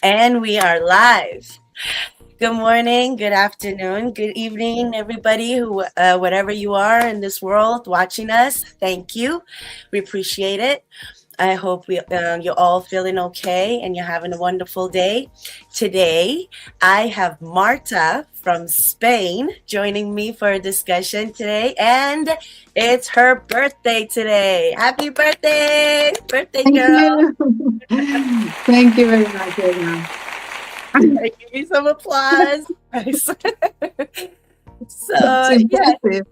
And we are live. Good morning, good afternoon, good evening, everybody who, whatever you are in this world watching us. Thank you. We appreciate it. I hope you're all feeling okay and you're having a wonderful day. Today, I have Marta from Spain joining me for a discussion today, and it's her birthday today. Happy birthday, birthday Thank girl! you. Thank you very much, Yana. I give you some applause. It's So yeah, impressive.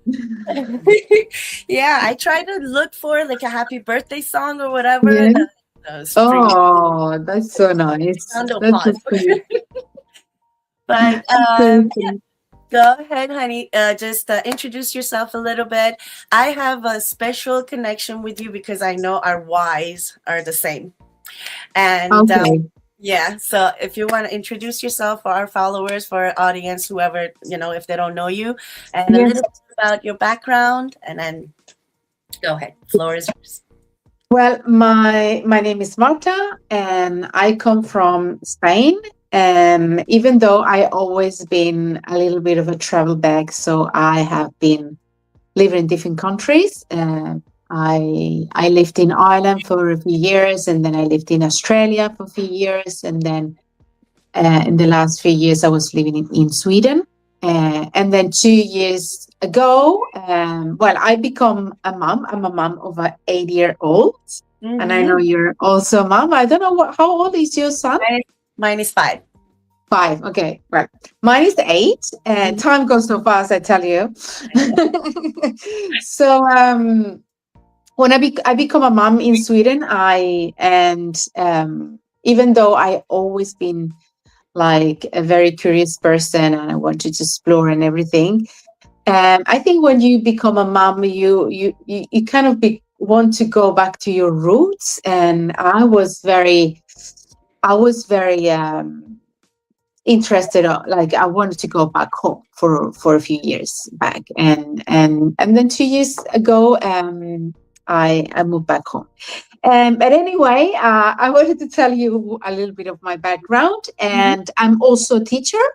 yeah. I try to look for like a happy birthday song or whatever. Yeah. Those freaking Oh, that's so nice. round of That's so applause. sweet. But So yeah, sweet. go ahead, honey. Just introduce yourself a little bit. I have a special connection with you because I know our whys are the same. And Okay. yeah, so if you want to introduce yourself for our followers, for our audience, whoever, if they don't know you, and a Yes. little bit about your background, and then go ahead. Floor is yours. Well, my name is Marta, and I come from Spain. Even though I always been a little bit of a travel bag, so I have been living in different countries. I lived in Ireland for a few years, and then I lived in Australia for a few years, and then in the last few years I was living in Sweden. And then 2 years ago, well, I become a mom. I'm a mom of an 8-year-old, and I know Mm-hmm. you're also a mom. I don't know how old is your son? Mine is 5. 5. Okay, right. Mine is 8, and Mhm. time goes so fast, I tell you. I know. So when I become a mom in Sweden, even though I always been like a very curious person and I wanted to explore and everything, I think when you become a mom, you kind of want to go back to your roots, and I was very interested, like I wanted to go back home for a few years back, and then 2 years ago, I moved back home. But anyway, I wanted to tell you a little bit of my background, Mhm. and I'm also a teacher.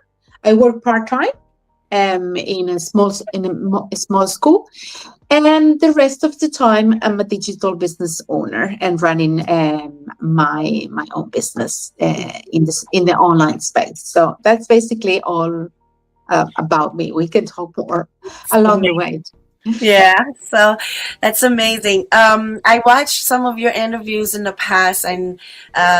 I work part time in a small school, and the rest of the time I'm a digital business owner and running my own business in the online space. So that's basically all about me. We can talk more along the way. Yeah, so that's amazing. I watched some of your interviews in the past, and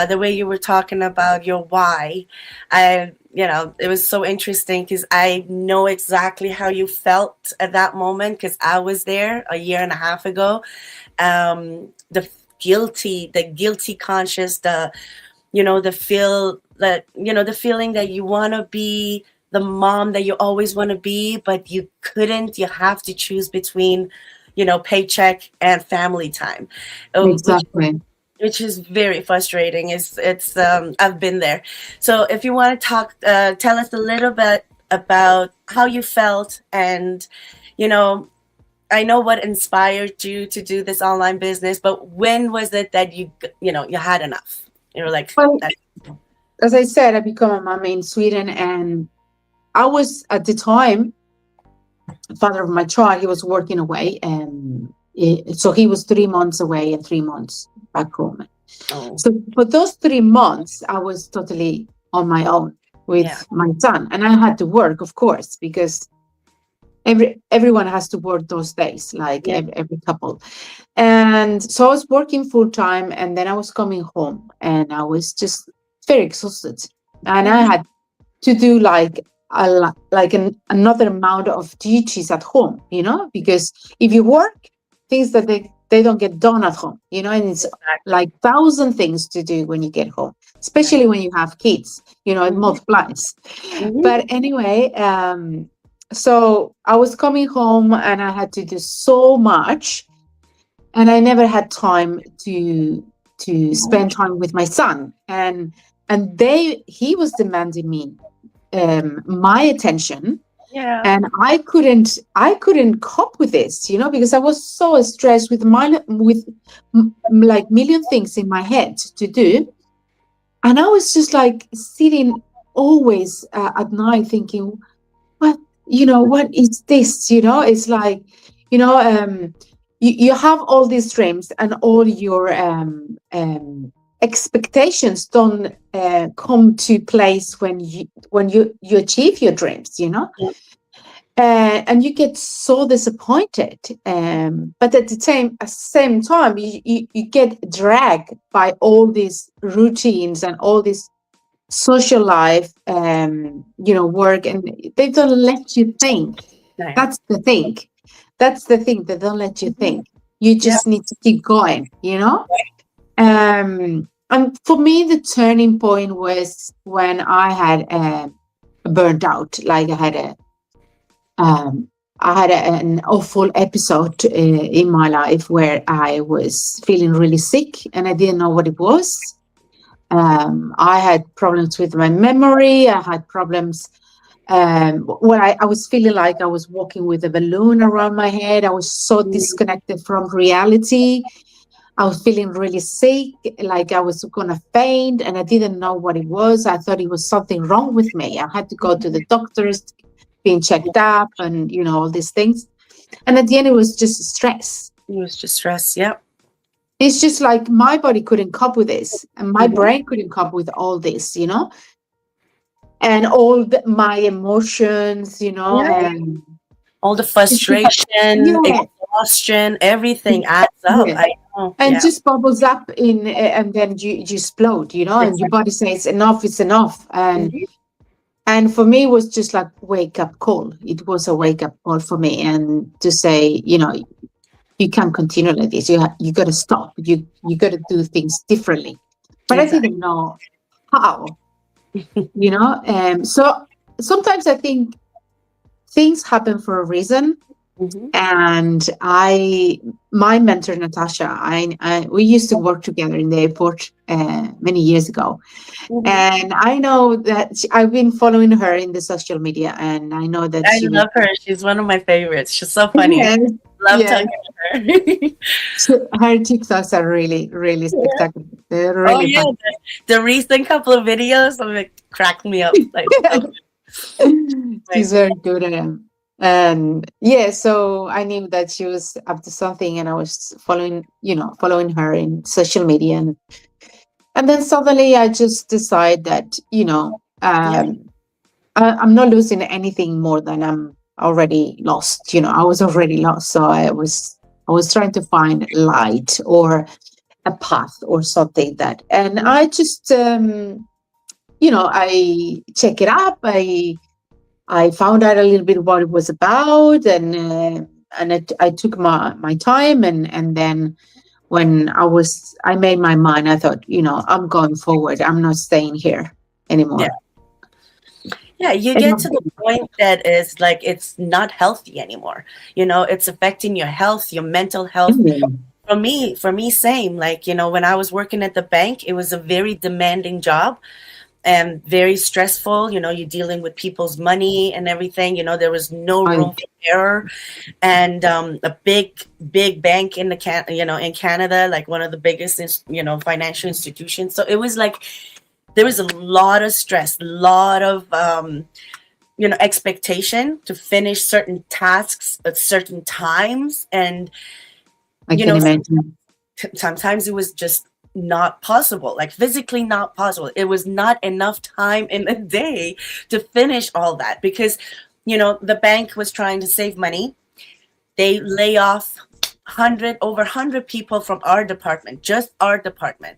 the way you were talking about your why, it was so interesting because I know exactly how you felt at that moment because I was there a year and a half ago. The guilty conscious, the feeling that you want to be the mom that you always want to be, but you couldn't. You have to choose between, paycheck and family time, which Exactly. is very frustrating. It's I've been there. So if you want to tell us a little bit about how you felt, and you know I know what inspired you to do this online business, but when was it that you had enough? You were like, Well, that. as I said, I became a mom in Sweden, and I was at the time father of my child. He was working away, and so he was 3 months away and 3 months back home. Oh, So for those 3 months, I was totally on my own yeah. with my son, and I had to work, of course, because everyone has to work those days, like Yeah. every couple. And so I was working full time, and then I was coming home, and I was just very exhausted, and I Mhm. had to do like another amount of duties at home, because if you work, things that they don't get done at home, and it's Exactly. like thousand things to do when you get home, Yeah. especially when you have kids, it Hmm. multiplies. Hmm. But anyway, so I was coming home and I had to do so much, and I never had time to spend time with my son, and he was demanding me my attention, Yeah. and I couldn't cope with this, because I was so stressed with like million things in my head to do. And I was just like sitting always at night thinking, what, what is this? It's like, you know, um, you have all these dreams and all your expectations don't come to place when you achieve your dreams. Yeah. And you get so disappointed. But at the same time, you get dragged by all these routines and all this social life, work, and they don't let you think. Right. That's the thing. That's the thing. They don't let you Mhm. think. You Yeah. just need to keep going. And for me, the turning point was when I had burnt out. Like um, I had an awful episode in my life where I was feeling really sick and I didn't know what it was. I had problems with my memory. I had problems where I was feeling like I was walking with a balloon around my head. I was so Mhm. disconnected from reality. I was feeling really sick, like I was going to faint, and I didn't know what it was. I thought it was something wrong with me. I had to go to the doctors, being Yeah. checked up, and all these things. And at the end, it was just stress. It was just stress. Yep. It's just like my body couldn't cope with this, and my Mhm. brain couldn't cope with all this, and all my emotions, Yeah. and All the it's just, frustration, yeah, exhaustion, everything adds up. yeah, I know. and Yeah. just bubbles up and then you explode, and your Exactly. body says enough is enough. and Mhm. and for me it was just like wake up call. It was a wake up call for me, and to say, you can't continue like this. You got to stop. You got to do things differently. But I Exactly. didn't know how. So sometimes I think things happen for a reason. Hmm. And my mentor Natasha, we used to work together in the airport many years ago, Hmm. and I know that I've been following her in the social media, and I know that I she was love her. She's one of my favorites. She's so funny. yes, Love yes. talking to her. Her TikToks are really, really Yeah. spectacular. They're Oh really yeah, fun. the recent couple of videos, I'm like cracked me up. Like so like She's very good at them. And yeah, so I knew that she was up to something, and I was following her in social media, and then suddenly I just decide that, yeah, I'm not losing anything more than I'm already lost. I was already lost. So I was trying to find light or a path or something and I just, I check it up. I found out a little bit what it was about, and I took my time, and then when I made my mind, I thought, I'm going forward. I'm not staying here yeah. anymore. Yeah, you get Enough. to the point that is like it's not healthy anymore. It's affecting your health, your mental health. Mhm. For me, same. Like, when I was working at the bank, it was a very demanding job and very stressful. You're dealing with people's money and everything. There was no I, room for error. And a big bank in in Canada, like one of the biggest, financial institutions. So it was like there was a lot of stress, a lot of expectation to finish certain tasks at certain times, and I you can know imagine. sometimes it was just not possible, like physically not possible. It was not enough time in a day to finish all that because the bank was trying to save money. They lay off 100 over 100 people from our department, just our department,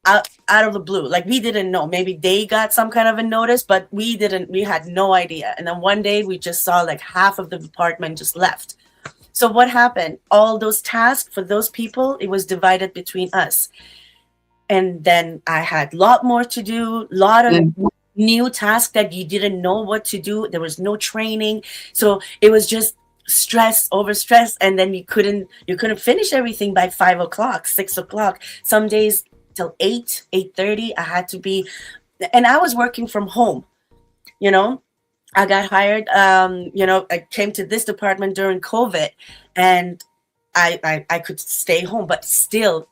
out of the blue. Like, we didn't know. Maybe they got some kind of a notice, but we had no idea. And then one day we just saw like half of the department just left. So what happened? All those tasks for those people, it was divided between us. And then I had a lot more to do, a lot of And new tasks that you didn't know what to do. There was no training. So it was just stress over stress. And then you couldn't finish everything by 5 o'clock, 6 o'clock. Some days till 8:30. I had to be, and I was working from home, you know. I got hired, I came to this department during COVID, and I could stay home, but still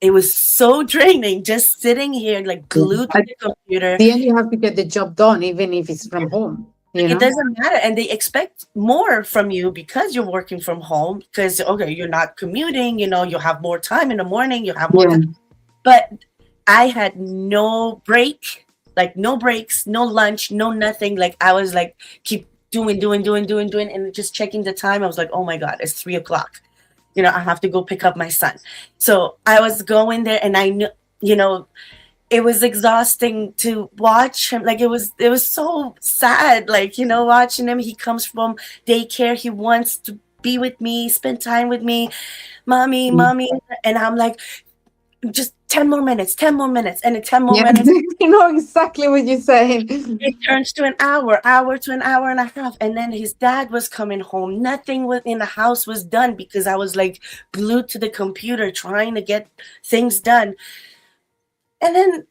it was so draining just sitting here like Yeah. glued to At the computer. the end, you have to get the job done, even if it's from home, you Like, it know? doesn't matter, and they expect more from you because you're working from home, because okay, you're not commuting, you have more time in the morning, you have more Yeah. time. But I had no break, like no breaks, no lunch, no nothing. Like I was like keep doing, and just checking the time. I was like, oh my god, it's 3 o'clock. I have to go pick up my son. So I was going there, and I knew, you know, it was exhausting to watch him. Like it was so sad. Like watching him. He comes from daycare. He wants to be with me, spend time with me, mommy, Mm. mommy, and I'm like, just 10 more minutes, 10 more minutes, and in 10 more minutes, Yeah. You know exactly what you're saying. it turns to an hour to an hour and a half. And then his dad was coming home. Nothing within the house was done because I was like glued to the computer trying to get things done. And then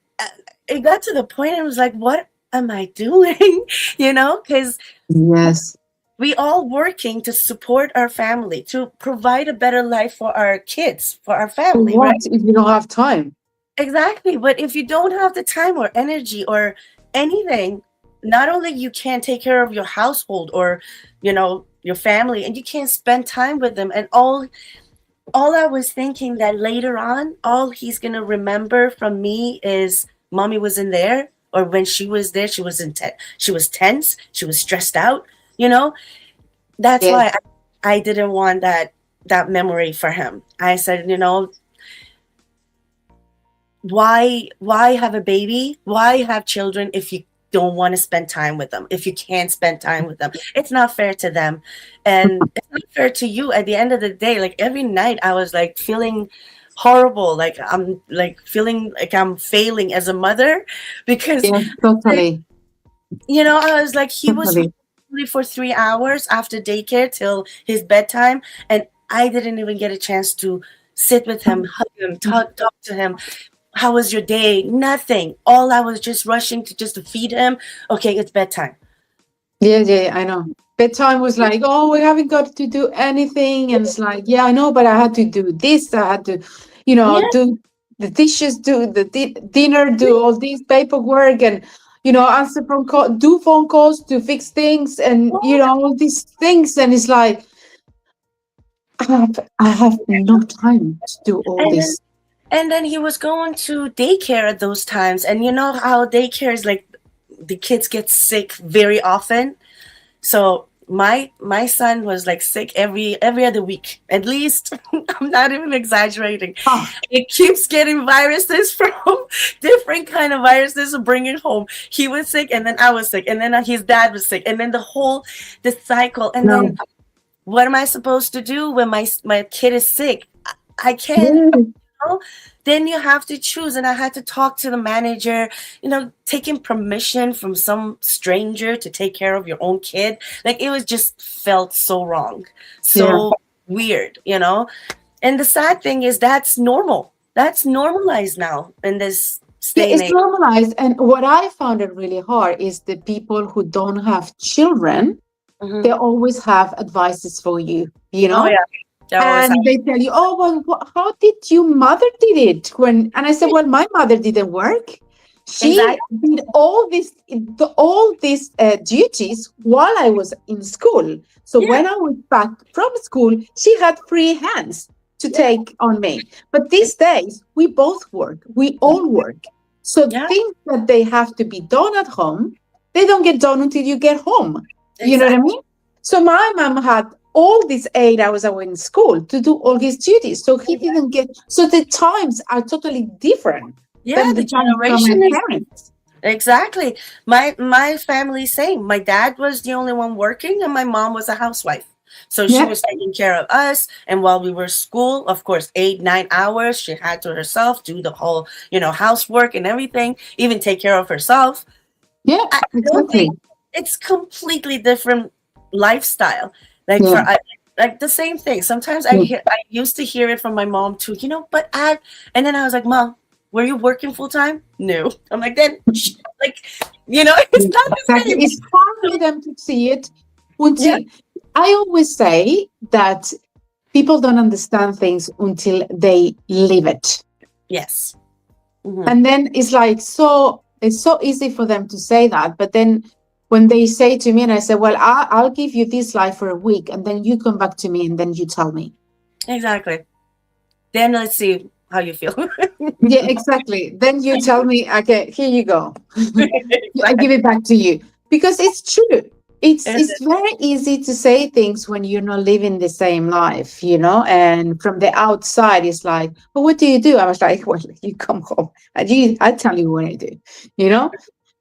it got to the point, I was like, what am I doing? Because Yes. we all working to support our family, to provide a better life for our kids, for our For family, what right? if you don't have time? Exactly. But if you don't have the time or energy or anything, not only you can't take care of your household or, your family, and you can't spend time with them. And all I was thinking that later on, all he's gonna remember from me is mommy wasn't there, or when she was there, she was tense, she was stressed out, you know? That's Yes. why I didn't want that memory for him. I said, why have a baby, why have children if you don't want to spend time with them, if you can't spend time with them? It's not fair to them, and it's not fair to you. At the end of the day, like every night I was like feeling horrible, like I'm like feeling like I'm failing as a mother, because Yes, like, totally. I was like, he was home Totally. only for 3 hours after daycare till his bedtime, and I didn't even get a chance to sit with him, hug him, talk to him. How was your day? Nothing. All I was just rushing to just to feed him. Okay, it's bedtime. Yeah, yeah, I know. Bedtime was like, oh, we haven't got to do anything. And it's like, yeah, I know, but I had to do this. I had to, Yeah, do the dishes, do the dinner, do all these paperwork and, answer do phone calls to fix things and, all these things. And it's like, I have no time to do all and then this. and then he was going to daycare at those times, and you know how daycare is like the kids get sick very often. So my son was like sick every other week at least. I'm not even exaggerating. Ah, It keeps getting viruses from different kind of viruses to bring it home. He was sick, and then I was sick, and then his dad was sick, and then the cycle. And then no. what am I supposed to do when my kid is sick? I can't. Yeah, Know? Then you have to choose, and I had to talk to the manager. Taking permission from some stranger to take care of your own kid, like it was just felt so wrong, yeah. so weird. And the sad thing is that's normal. That's normalized now in this Yeah, day and it's age. normalized. And what I found it really hard is the people who don't have children, they Hmm. always have advices for you, Oh yeah, that always and happens. they tell you, oh, well, how did your mother did it? And I said, well, my mother didn't work. She Exactly. did all these duties while I was in school. So Yeah. when I was back from school, she had free hands to Yeah. take on me. But these days, we both work. We all work. So Yeah. things that they have to be done at home, they don't get done until you get home. You know what I Exactly. mean? So my mom had all these 8 hours I went in school to do all his duties. So he didn't get, so the times are totally different Yeah. than The the times from my generation is parents. exactly. My family same. My dad was the only one working, and my mom was a housewife. So she Yeah, was taking care of us, and while we were school, of course, 8, 9 hours, she had to herself do the whole, housework and everything, even take care of herself. yeah, I don't think exactly. it's completely different lifestyle. Like Yeah, like the same thing. Sometimes yeah. I used to hear it from my mom too, but and then I was like, Mom, were you working full time? No. I'm like, then like, Yeah, it's not the exactly. same. It's hard for them to see it Yeah, until I always say that people don't understand things until they live it. Yes. Hmm. And then it's like, so it's so easy for them to say that. But then when they say to me, and I say, well, I'll give you this life for a week, and then you come back to me and then you tell me. Exactly. Then let's see how you feel. Yeah, exactly. Then you tell me, okay, here you go. I give Exactly. it back to you because it's true. It It's very easy to say things when you're not living the same life, you know. And from the outside, it's like, "Well, what do you do?" I was like, "Well, you come home, I tell you what I do," you know.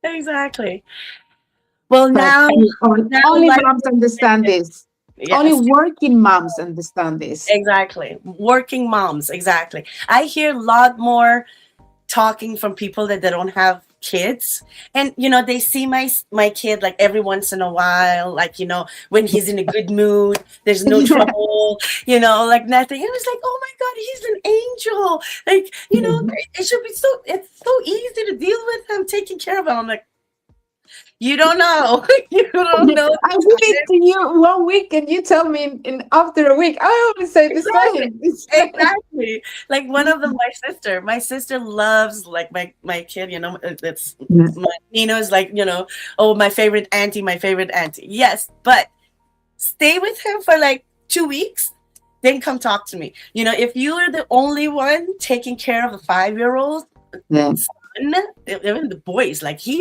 exactly. Well, But now, only life moms is understand this. Only yes, working moms understand this. exactly. Working moms, exactly. I hear a lot more talking from people that they don't have kids, and they see my kid like every once in a while, like when he's in a good mood, there's no Yeah. trouble, like nothing. And it's like, oh my god, he's an angel, like it should be it's so easy to deal with him, taking care of him. I'm like, you don't know. You don't know I give it to you 1 week and you tell me in after a week. I always say the exactly. same. It's like, Exactly. Like one of them, my sister loves like my kid, it's yeah. my Nino's like, oh, my favorite auntie. Yes, but stay with him for like 2 weeks, then come talk to me. If you are the only one taking care of a 5-year-old Yeah. son, even the boys, like he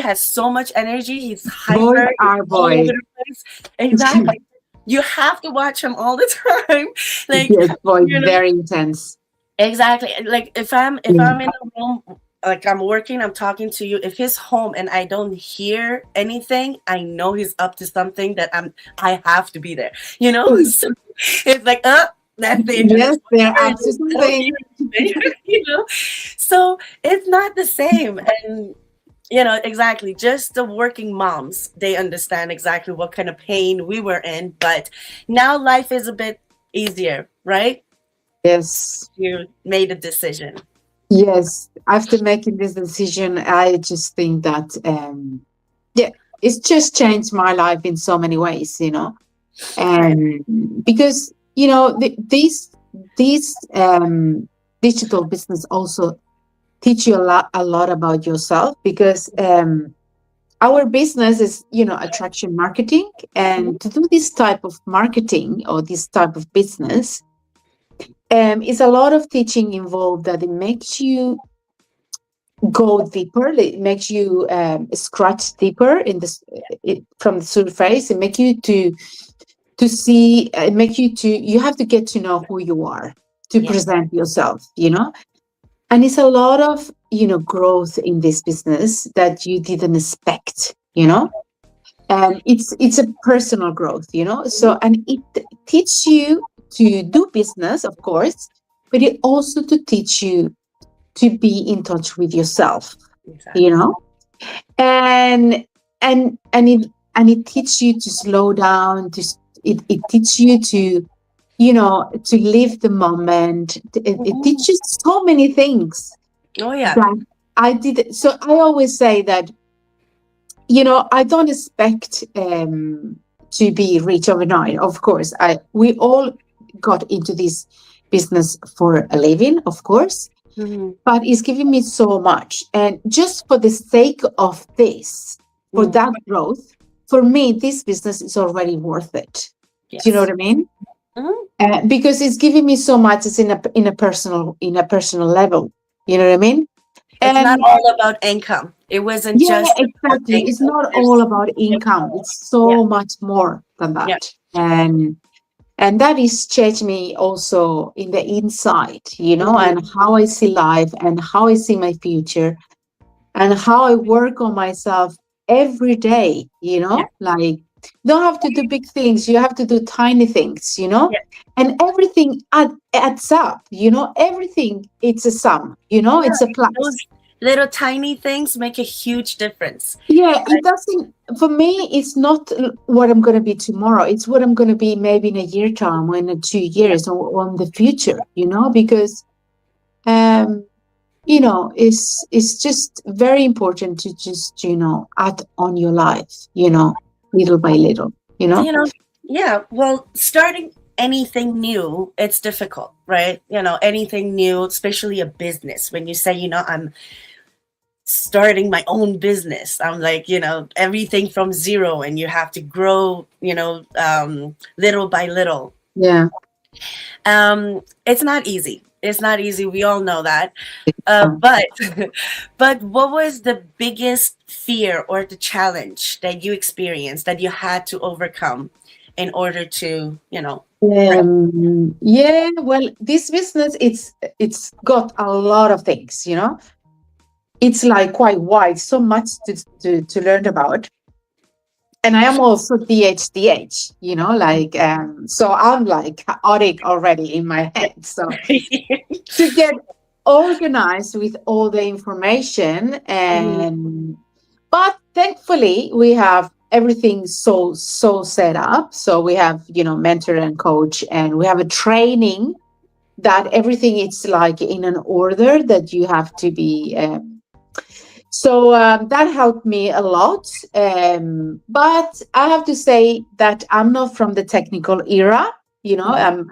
has so much energy, he's Boys hyper, he's are all over boys. the place. Exactly. You have to watch him all the time. Like, Yes, boys, you know, very intense. exactly. Like if I'm Yeah. in a room, like I'm working, I'm talking to you. If he's home and I don't hear anything, I know he's up to something that I have to be there. So it's like, that's Yes, dangerous. they're Whatever up it to is, I don't hear something. anything. So it's not the same. And exactly. Just the working moms, they understand exactly what kind of pain we were in. But now life is a bit easier, right? Yes. You made a decision. Yes. After making this decision, I just think that yeah, it's just changed my life in so many ways, you know. Right. And because, these digital business also teach you a lot about yourself because our business is, attraction marketing. Mhm. And to do this type of marketing or this type of business, is a lot of teaching involved that it makes you go deeper. It makes you scratch deeper in this from the surface. It makes you to see. It make you to. You have to get to know who you are to Yes. present yourself. And it's a lot of growth in this business that you didn't expect. And it's a personal growth. Mhm. So, and it teaches you to do business, of course, but it also to teach you to be in touch with yourself, you Exactly. know and and it teaches you to slow down, it teaches you to to live the moment. It Mhm. teaches so many things Oh yeah. that I did. So I always say that I don't expect to be rich overnight. Of course, we all got into this business for a living, of course, Hmm. but it's giving me so much. And just for the sake of this, for Mm. that growth, for me, this business is already worth it. Do you know Yes. what I mean? Mhm. Because it's giving me so much. It's in a personal level. You know what I mean? It's not And all about income. It wasn't yeah, just about exactly. It's income. not all There's about so much income. more. It's Yeah. so much more than Yeah. that. And that is changed me also in the inside, Hmm. and how I see life and how I see my future and how I work on myself every day, Yeah. like you don't have to do big things, you have to do tiny things, Yeah. and everything adds up, everything, it's a sum, Yeah. it's a plus. Those little tiny things make a huge difference. Yeah, it doesn't, for me, it's not what I'm going to be tomorrow. It's what I'm going to be maybe in a year time or in 2 years or in the future, because um, it's just very important to just, add on your life, little by little, You know, yeah. Well, starting anything new, it's difficult, right? Anything new, especially a business. When you say, I'm starting my own business, I'm like, everything from zero, and you have to grow, little by little. Yeah. It's not easy. It's not easy. We all know that. Um, But but what was the biggest fear or the challenge that you experienced that you had to overcome in order to, break? yeah, well, this business, it's got a lot of things, you know. It's like quite wide, so much to learn about. And I am also DHDH, you know, like so I'm like chaotic already in my head. So to get organized with all the information, Mhm. and but thankfully we have everything so set up. So we have, you know, mentor and coach, and we have a training that everything is like in an order that you have to be so that helped me a lot. But I have to say that I'm not from the technical era. You know, Mhm.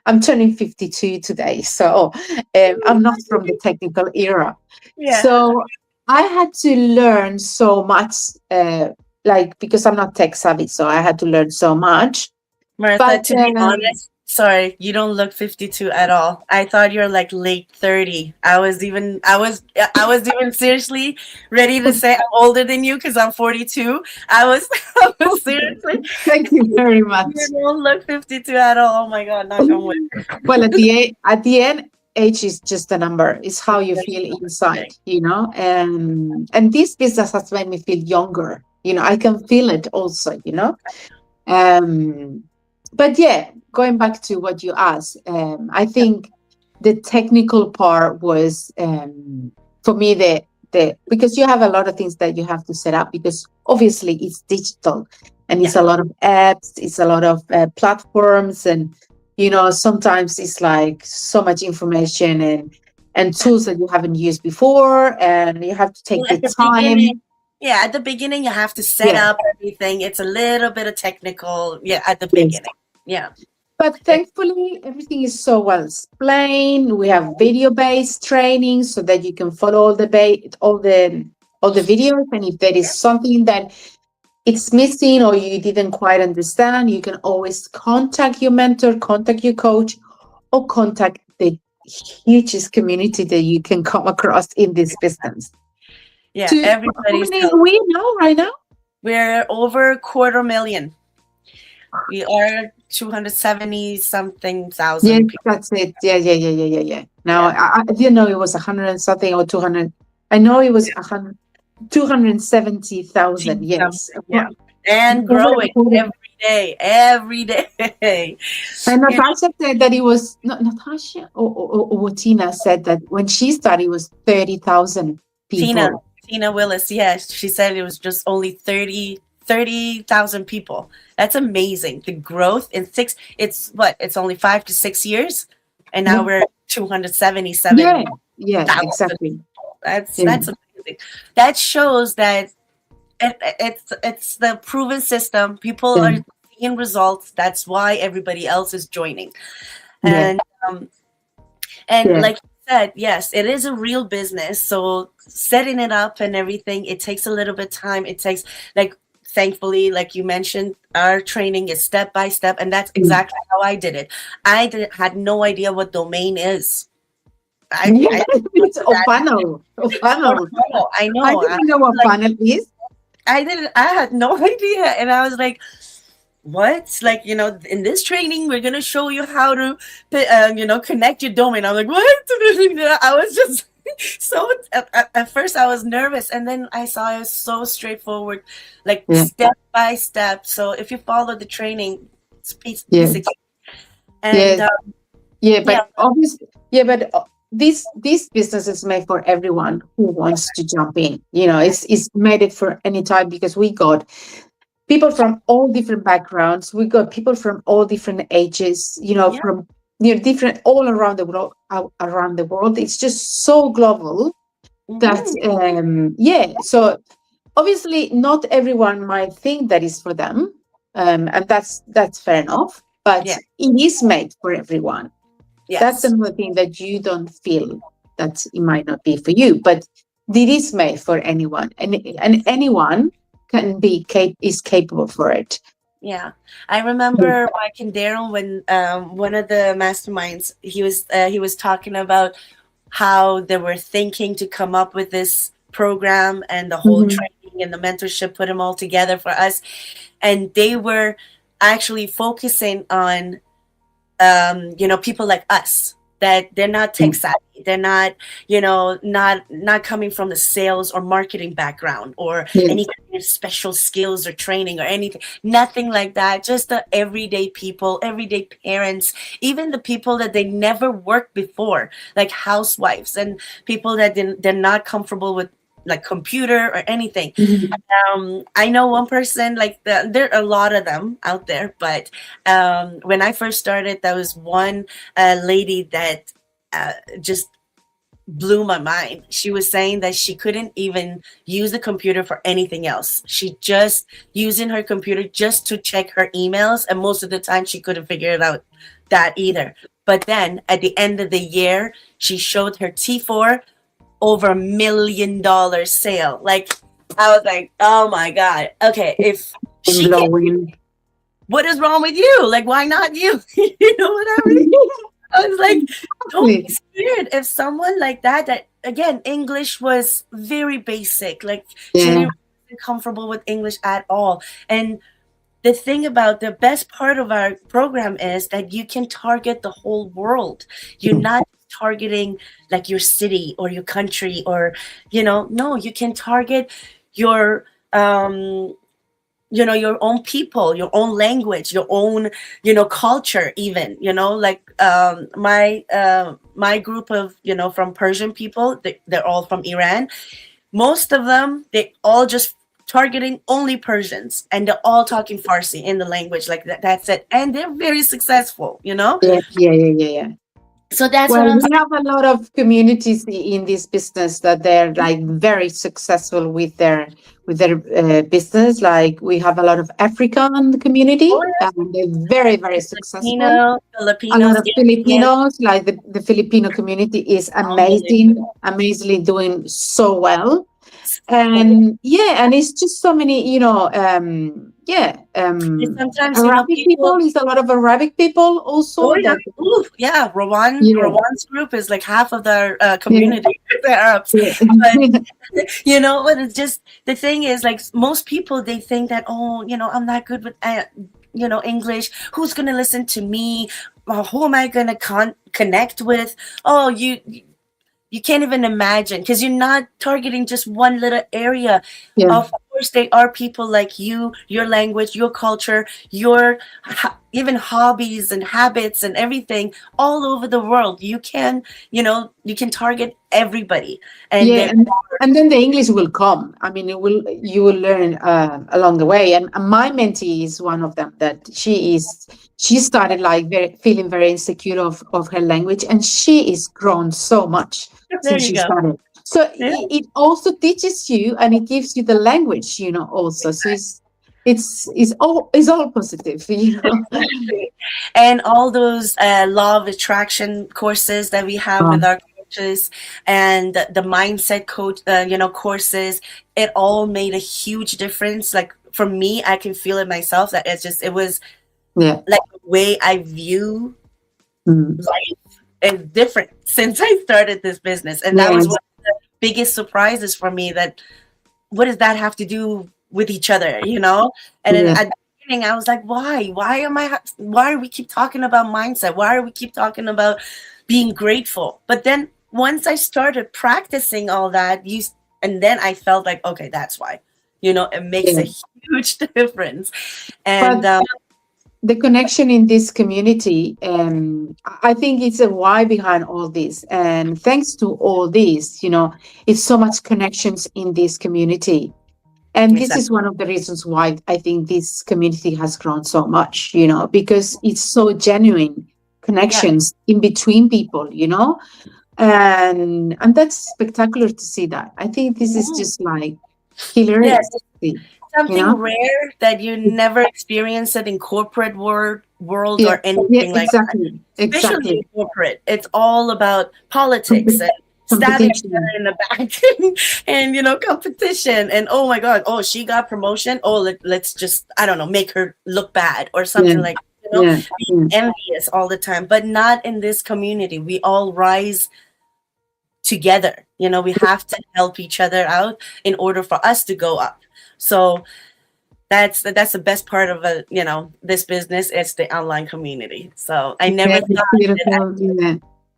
I'm turning 52 today, so I'm not from the technical era. Yeah. So I had to learn so much, like because I'm not tech savvy, so I had to learn so much. Martha, But to be honest, sorry, you don't look 52 at all. I thought you're like late 30. I was even seriously ready to say I'm older than you because I'm 42. I was I was seriously, thank you very you much. don't look 52 at all. Oh my god, knock on wood. Well, at the end, age is just a number. It's how you feel inside, you know. And this business has made me feel younger. You know, I can feel it also. You know. Um, but yeah, going back to what you asked, I think the technical part was for me the because you have a lot of things that you have to set up because obviously it's digital and Yeah. it's a lot of apps, it's a lot of platforms, and you know sometimes it's like so much information and Yeah. tools that you haven't used before, and you have to take Well, the at the time. beginning, yeah, at the beginning you have to set Yeah. up everything. It's a little bit of technical, yeah, at the Yes. beginning. Yeah. But thankfully, everything is so well explained. We have video-based training so that you can follow all the videos. And if there is something that it's missing or you didn't quite understand, you can always contact your mentor, contact your coach, or contact the hugest community that you can come across in this business. Yeah, To how everybody's many help. are we now right now? We're over quarter million. We are 270 something Yes, thousand people. that's it. Yeah. Now Yeah. I didn't know it was 100 and something or 200. I know it was 100, 270,000. Yes. Something. Yeah. And Over growing a quarter. every day. Every day. And You know, Natasha said that it was not Natasha or Tina said that when she started, it was 30,000 Tina, people. Tina Willis, yes, she said it was just only 30,000 people. That's amazing. The growth in it's what? It's only 5 to 6 years. And now Yeah, we're 277,000. yeah, yeah, exactly. Yeah, That's amazing. That shows that it's the proven system. People yeah, are seeing results. That's why everybody else is joining. yeah, And um, and yeah, like you said, yes, it is a real business. So setting it up and everything, it takes a little bit time. It takes like thankfully, like you mentioned, our training is step by step, and that's yeah. exactly how I did it. Had no idea what domain is. I It's a funnel, a or funnel. funnel. I I know. didn't know what Like funnel is. I didn't. I had no idea, and I was like, "What? Like in this training, we're gonna show you how to, connect your domain." I'm like, "What?" I was just so. At first, I was nervous, and then I saw it was so straightforward, like Yeah, step by step. So if you follow the training, it's yeah, piece of cake. And yeah. Yeah, yeah, but obviously, this business is made for everyone who wants to jump in. You know, it's made it for any time because we got people from all different backgrounds. We got people from all different ages. You know, yeah, from different all around the world. Around the world, it's just so global that hmm yeah. So obviously, not everyone might think that is for them, and that's fair enough. but Yeah. it is made for everyone. That's Yes. another thing that you don't feel that it might not be for you, but it is made for anyone, and anyone can be is capable for it. Yeah, I remember Mike and Daryl when one of the masterminds he was talking about how they were thinking to come up with this program and the whole Mhm. training and the mentorship, put them all together for us, and they were actually focusing on people like us, that they're not tech savvy, they're not, not coming from the sales or marketing background or Yeah. any kind of special skills or training or anything, nothing like that. Just the everyday people, everyday parents, even the people that they never worked before, like housewives and people that they're not comfortable with, like computer or anything. Mhm. I know one person, like there are a lot of them out there, but when I first started, there was one lady that just blew my mind. She was saying that she couldn't even use the computer for anything else. She just using her computer just to check her emails, and most of the time she couldn't figure it out that either. But then at the end of the year, she showed her T4 over $1 million sale. Like I was like, oh my god. Okay, if And she can't, blowing. what is wrong with you? Like, why not you? You know what I mean? I was like, don't be Exactly. scared. If someone like that again, English was very basic. Like she Yeah. didn't feel comfortable with English at all. And the thing about the best part of our program is that you can target the whole world. You're not targeting like your city or your country or, no, you can target your your own people, your own language, your own culture, even, like my group of from Persian people, they're all from Iran. Most of them, they all just targeting only Persians, and they're all talking Farsi in the language, like that's it, and they're very successful. Yeah, yeah, yeah, yeah, yeah. So that's what Well, I'm we have a lot of communities in this business that they're like very successful with their business. Like we have a lot of African community, saying. and they're very very successful. A lot Filipinos, of yes, Filipinos, like the Filipino community is amazing, unbelievable. amazingly doing so well. Oh, And yeah, and it's just so many, yeah, and sometimes Arabic people. people. Is a lot of Arabic people Oh also yeah, that, ooh, yeah. Rowan, yeah, Rowan's group is like half of their yeah, community, the Arabs. But yeah. what it's just the thing is, like most people, they think that, oh, I'm not good with English. Who's gonna listen to me? Who am I gonna connect with? Oh, you can't even imagine, because you're not targeting just one little area. Yeah. Of course, they are people like you, your language, your culture, your even hobbies and habits and everything all over the world. You can target everybody, and Yeah, they're and then the English will come. I mean, you will learn along the way. And my mentee is one of them. That she started like feeling very insecure of her language, and she is grown so much there since you she go. started. So Yeah. it also teaches you, and it gives you the language, also. So it's all positive, you know. Exactly. And all those law of attraction courses that we have with Um, our coaches, and the mindset coach, courses, it all made a huge difference. Like for me, I can feel it myself, that it was yeah. like the way I view Mm. life is different since I started this business. And that was Yes. one of the biggest surprises for me, that what does that have to do with each other? And then Yeah. at the beginning, I was like, why are we keep talking about mindset? Why are we keep talking about being grateful? But then once I started practicing all that, and then I felt like, okay, that's why. It makes Yeah. a huge difference. And But the connection in this community, I think it's a why behind all this. And thanks to all this, it's so much connections in this community. And this exactly, is one of the reasons why I think this community has grown so much, because it's so genuine yeah. connections in between people, and that's spectacular to see that. I think this is Mhm. just like Yeah, hilarious to see. you something know? rare that you never experience it in corporate world Yeah, or yeah, anything like that. exactly, Especially in exactly. corporate, it's all about politics and stabbing each other Competition. in the back and competition and oh my god, oh she got promotion, oh let's just I don't know make her look bad or Yeah, something like yeah, being yeah, envious all the time, but not in this community. We all rise together. We have to help each other out in order for us to go up. So that's the best part of this business. It's the online community. So I yeah. never It's thought that beautiful.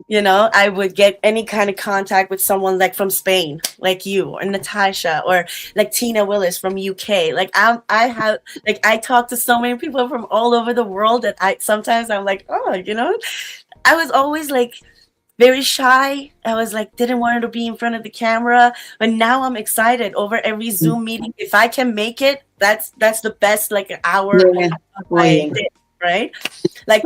Yeah, I would get any kind of contact with someone like from Spain, like you or Natasha, or like Tina Willis from UK. Like I have, like I talk to so many people from all over the world that I sometimes I'm like, oh, I was always like very shy. I was like, didn't want to be in front of the camera, but now I'm excited over every Zoom meeting. If I can make it, that's the best like an hour yeah. of Oh my yeah, day, right? Like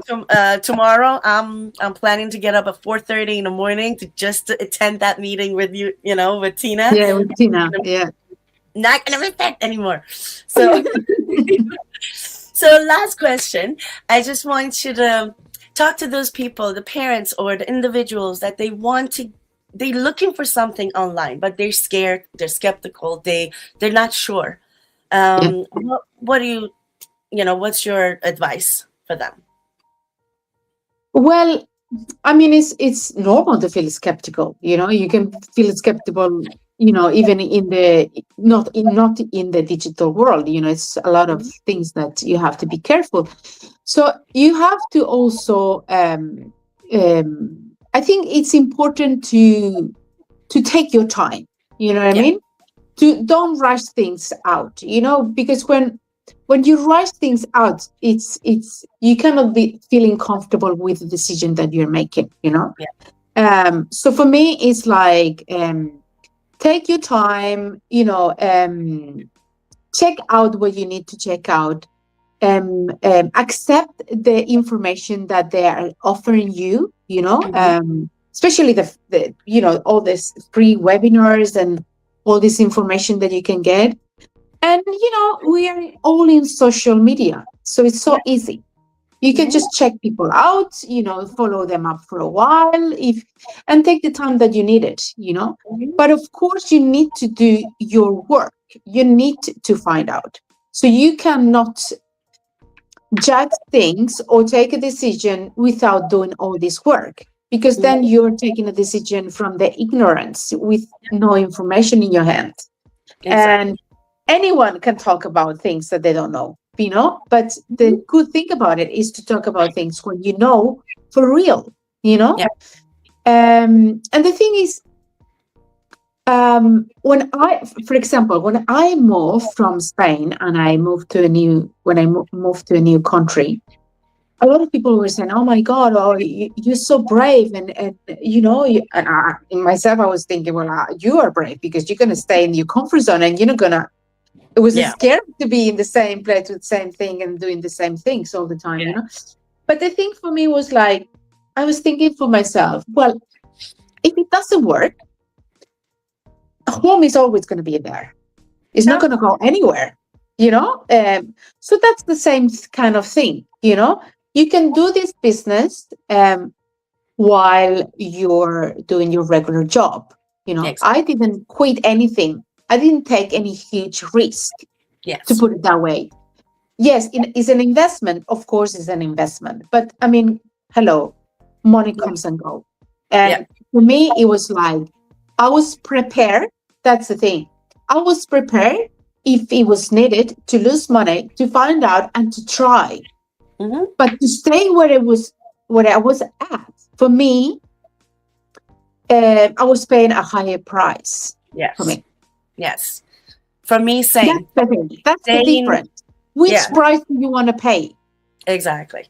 tomorrow, I'm planning to get up at 4:30 in the morning to just to attend that meeting with you, with Tina. yeah. With Tina. Yeah. Not gonna miss that anymore. So, so last question. I just want you to talk to those people, the parents or the individuals that they're looking for something online, but they're scared, they're skeptical, they're not sure. Yeah. What do what's your advice for them? Well, I mean, it's normal to feel skeptical. You can feel skeptical. Even in the not in the digital world. It's a lot of Mhm. things that you have to be careful. So you have to also. I think it's important to take your time. You know what I Yeah, mean? To don't rush things out. Because when you rush things out, it's you cannot be feeling comfortable with the decision that you're making. yeah, So for me, it's like take your time, check out what you need to check out, accept the information that they are offering you, hmm especially the all this free webinars and all this information that you can get. And, we are all in social media. So it's yeah, so easy. You can hmm just check people out, follow them up for a while and take the time that you need it. hmm But of course, you need to do your work. You need to find out. So you cannot judge things or take a decision without doing all this work, because then hmm you're taking a decision from the ignorance with no information in your hands. exactly. And anyone can talk about things that they don't know. But the hmm good thing about it is to talk about things when you know for real, you know? Yeah, And the thing is, for example, when I moved from Spain and I moved to when I moved to a new country, a lot of people were saying, "Oh my God, oh, you're so brave," and and in myself, I was thinking, "Well, you are brave because you're going to stay in your comfort zone and you're not going to." It was yeah, scary to be in the same place with the same thing and doing the same things all the time. But the thing for me was like, I was thinking for myself, well, if it doesn't work, home is always going to be there. It's not yeah, going to go anywhere. So that's the same kind of thing. You can do this business while you're doing your regular job. I exactly. didn't quit anything. I didn't take any huge risk, to Yes. put it that way. Yes, it's an investment. Of course, it's an investment. But I mean, hello, money Yeah, comes and go. yeah, And for me, it was like I was prepared. That's the thing. I was prepared if it was needed to lose money, to find out and to try. hmm But to stay where I was at, for me, I was paying a higher price for yes, me. yes. For me, That's same. the thing. That's the Staying, difference. Which yeah, price do you want to pay? exactly.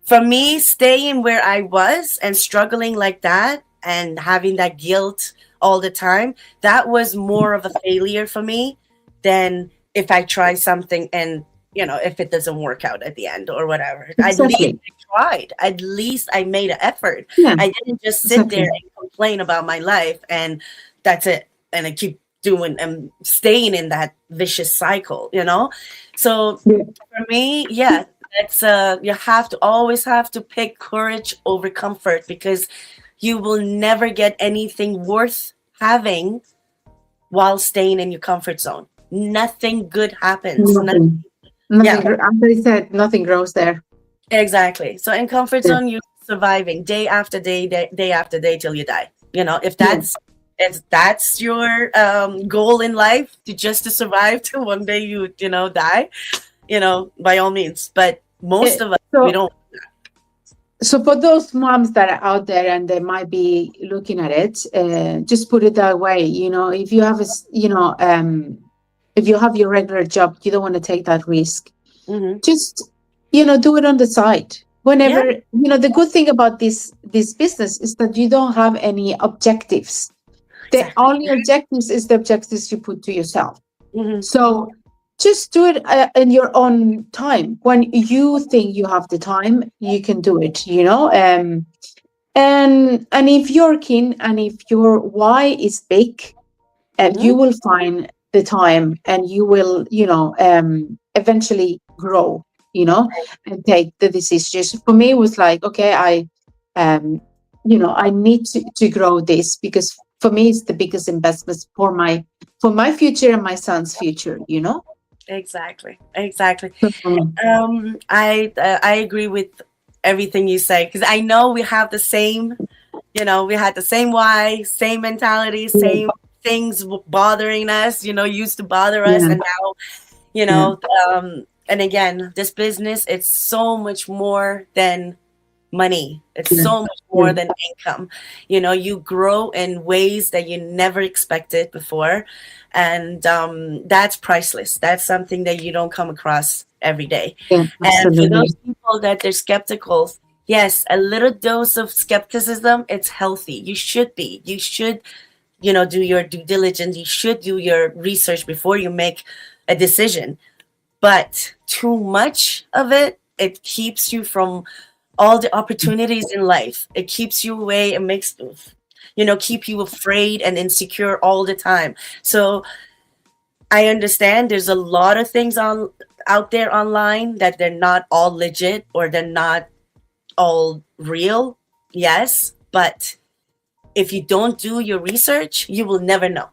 For me, staying where I was and struggling like that and having that guilt all the time, that was more of a failure for me than if I try something and, if it doesn't work out at the end or whatever. At least Exactly. I tried. At least I made an effort. Yeah, I didn't just sit there exactly. and complain about my life and that's it. And I keep doing and staying in that vicious cycle, you know? So Yeah. for me, yeah, that's you have to always have to pick courage over comfort, because you will never get anything worth having while staying in your comfort zone. Nothing good happens. Nothing. Yeah, Nothing. Somebody said nothing grows there. exactly. So in comfort Yeah. zone, you're surviving day after day, day after day till you die. You know, Yeah. if that's your goal in life, to survive till one day you know die, by all means. But Eh, most of us, we So, don't. so for those moms that are out there and they might be looking at it, just put it that way. If you have if you have your regular job, you don't want to take that risk. Hmm. Just do it on the side. Yeah, Whenever the good thing about this business is that you don't have any objectives. The exactly. only objectives is the objectives you put to yourself. Hmm. So just do it in your own time. When you think you have the time, you can do it, and if you're keen and if your why is big, Hmm. you will find the time and you will eventually grow, and take the decisions. For me, it was like, okay, um I need to grow this, because for me it's the biggest investment for my future and my son's future. Exactly. Exactly. So, I agree with everything you say, because I know we have the same. We had the same why, same mentality, yeah, same things bothering us. Used to bother us, yeah, and now, yeah, and again, this business, it's so much more than money. It's yeah, so much yeah, more than income. You grow in ways that you never expected before, and that's priceless. That's something that you don't come across every day. yeah, And for absolutely. those people that they're skeptical, yes, a little dose of skepticism, it's healthy. You should be. You should, do your due diligence. You should do your research before you make a decision. But too much of it, it keeps you from all the opportunities in life. It keeps you away. It makes, keep you afraid and insecure all the time. So I understand there's a lot of things on out there online that they're not all legit, or they're not all real. Yes, but if you don't do your research, you will never know.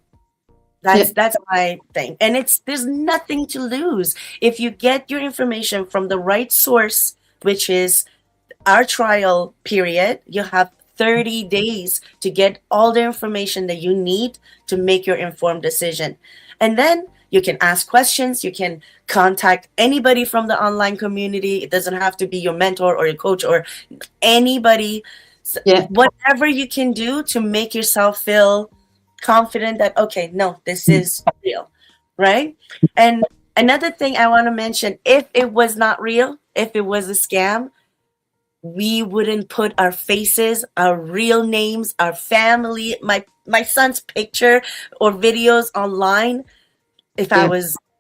Yeah, That's my thing. And there's nothing to lose if you get your information from the right source, which is our trial period. You have 30 days to get all the information that you need to make your informed decision. And then you can ask questions, you can contact anybody from the online community. It doesn't have to be your mentor or your coach or anybody. yeah, Whatever you can do to make yourself feel confident that, okay, no, this is real, right? And another thing I want to mention, if it was not real, if it was a scam, we wouldn't put our faces, our real names, our family, my son's picture or videos online yeah,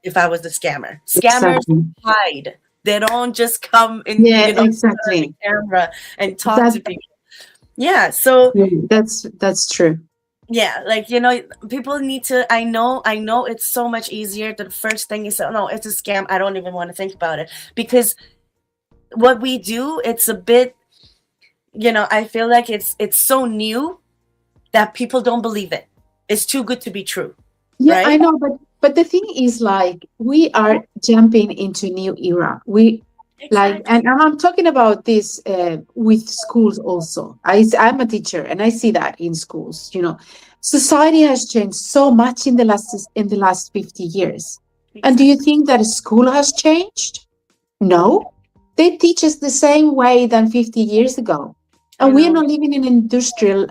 if I was the scammer. Scammers exactly. hide. They don't just come in, Yeah, on the exactly. camera and talk That to people. Yeah, so yeah, that's true. yeah, like people need to. I know it's so much easier. The first thing is, oh no, it's a scam. I don't even want to think about it, because what we do, it's a bit, I feel like it's so new that people don't believe it. It's too good to be true, Yeah, I right? know, but the thing is, like, we are jumping into new era. We like, Exactly. and I'm talking about this with schools also. I'm a teacher, and I see that in schools. Society has changed so much in the last 50 years. And do you Exactly. think that school has changed? No, they teach us the same way than 50 years ago, I and we are know. not living in an industrial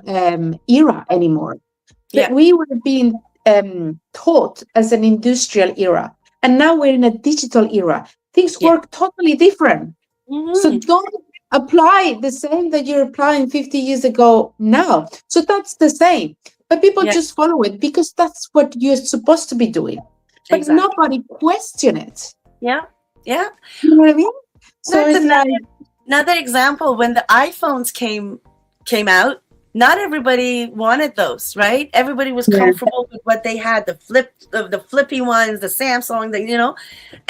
era anymore. That Yeah. we were being taught as an industrial era, and now we're in a digital era. Things Yeah. work totally different. So Hmm. don't apply the same that you're applying 50 years ago now. So that's the same. But people Yeah. just follow it because that's what you're supposed to be doing. But Exactly. nobody question it. Yeah. Yeah. You know what I mean? So That's it's like, another example. When the iPhones came out, not everybody wanted those, right? Everybody was Yeah. comfortable with what they had, the flippy ones, the Samsung,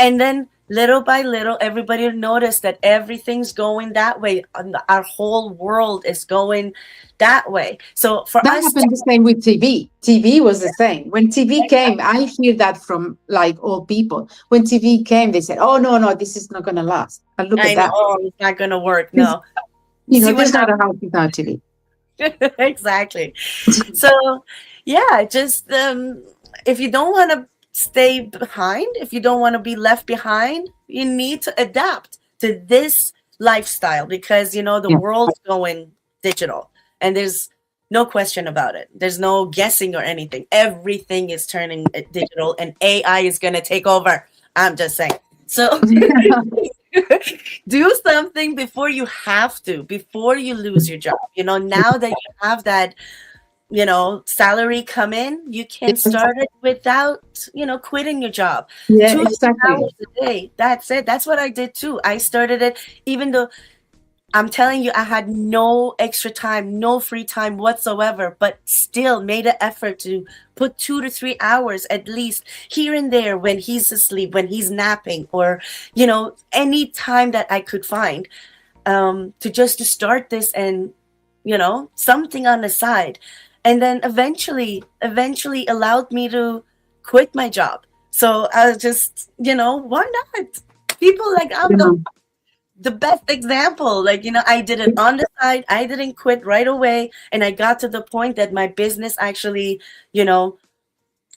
and then little by little, everybody noticed that everything's going that way. Our whole world is going that way. So for That us, happened the same with TV. TV was the same. When TV came, I hear that from like old people. When TV came, they said, "Oh no, no, this is not going to last." And look I at know, that. oh, it's not going to work. Because No. See what there's not a house without TV. happened? Exactly. So, yeah, just if you don't want to stay behind, if you don't want to be left behind, you need to adapt to this lifestyle because the Yeah. world's going digital, and there's no question about it. There's no guessing or anything. Everything is turning digital, and AI is going to take over. I'm just saying. So do something before you have to, before you lose your job. Now that you have that salary come in, you can start it without, quitting your job. Yeah, 2 3 hours exactly. a day. That's it. That's what I did too. I started it, even though I'm telling you, I had no extra time, no free time whatsoever, but still made an effort to put 2 to 3 hours at least here and there when he's asleep, when he's napping, or, any time that I could find, to start this, and something on the side, and then eventually allowed me to quit my job. So I was just, why not? People, like, I'm Yeah. the best example. Like, I did it on the side. I didn't quit right away, and I got to the point that my business actually, you know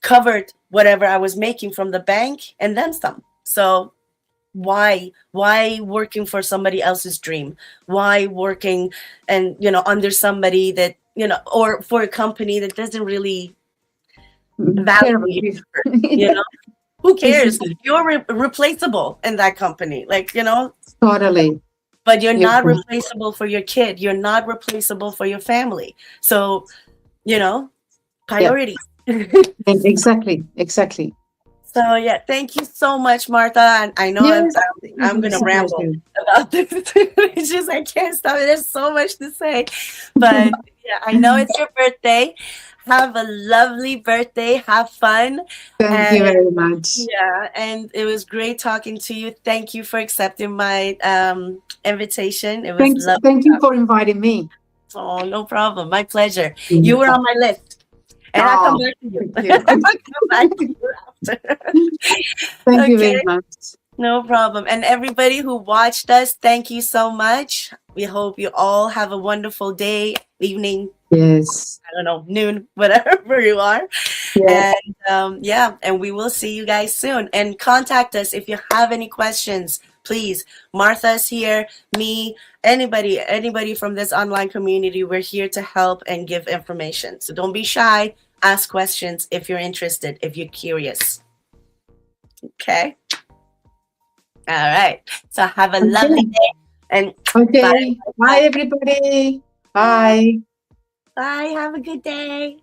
covered whatever I was making from the bank and then some. So why working for somebody else's dream? Why working and under somebody that, or for a company that doesn't really value Care about you? this. you Yeah, know who cares? exactly. You're replaceable in that company, like, Totally. but you're You're not correct. replaceable for your kid. You're not replaceable for your family. So, you know Yeah, priorities. exactly. Exactly. So, yeah, thank you so much, Martha. And I know I'm Yes, I'm, it I'm was gonna a ramble pleasure. about this. It's just I can't stop it. There's so much to say, but yeah, I know it's your birthday. Have a lovely birthday. Have fun, Thank and you very much. yeah, and it was great talking to you. Thank you for accepting my invitation. It was lovely. Thank you for inviting me. Oh, no problem. My pleasure. You Mm. were on my list, and I'll come Oh, back to you. thank you. I'll come back to you after. Thank you Okay. very much. No problem. And everybody who watched us, thank you so much. We hope you all have a wonderful day, evening, Yes. I don't know, noon, whatever you are. Yeah. And yeah, and we will see you guys soon. And contact us if you have any questions. Please, Martha's here, me, anybody from this online community. We're here to help and give information. So don't be shy. Ask questions if you're interested, if you're curious. Okay. All right. So have a lovely Okay. day, and bye. Okay. Bye, Bye. everybody. Bye. Bye. Bye. Have a good day.